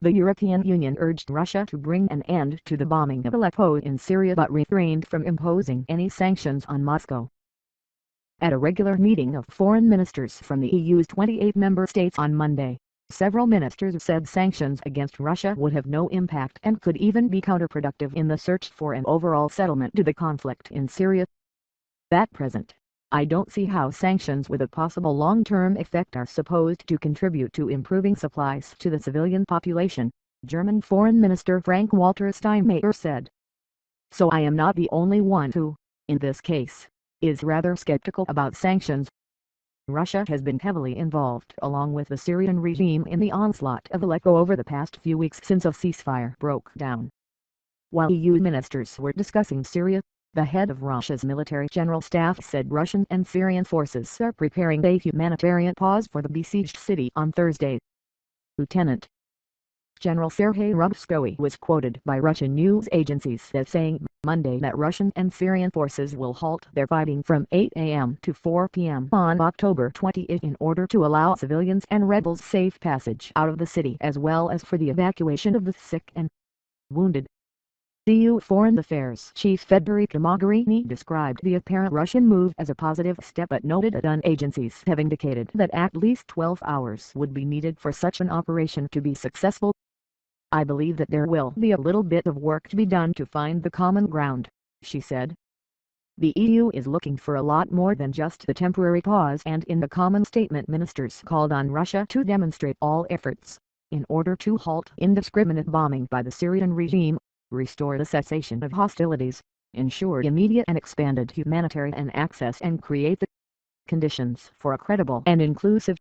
The European Union urged Russia to bring an end to the bombing of Aleppo in Syria but refrained from imposing any sanctions on Moscow. At a regular meeting of foreign ministers from the EU's 28 member states on Monday, several ministers said sanctions against Russia would have no impact and could even be counterproductive in the search for an overall settlement to the conflict in Syria. At present, I don't see how sanctions with a possible long-term effect are supposed to contribute to improving supplies to the civilian population, German Foreign Minister Frank-Walter Steinmeier said. So I am not the only one who, in this case, is rather skeptical about sanctions. Russia has been heavily involved along with the Syrian regime in the onslaught of Aleppo over the past few weeks since a ceasefire broke down. While EU ministers were discussing Syria, the head of Russia's military general staff said Russian and Syrian forces are preparing a humanitarian pause for the besieged city on Thursday. Lieutenant General Sergei Rubskoy was quoted by Russian news agencies as saying Monday that Russian and Syrian forces will halt their fighting from 8 a.m. to 4 p.m. on October 20 in order to allow civilians and rebels safe passage out of the city as well as for the evacuation of the sick and wounded. EU Foreign Affairs Chief Federica Mogherini described the apparent Russian move as a positive step but noted that agencies have indicated that at least 12 hours would be needed for such an operation to be successful. I believe that there will be a little bit of work to be done to find the common ground, she said. The EU is looking for a lot more than just the temporary pause, and in the common statement ministers called on Russia to demonstrate all efforts in order to halt indiscriminate bombing by the Syrian regime, restore the cessation of hostilities, ensure immediate and expanded humanitarian access and create the conditions for a credible and inclusive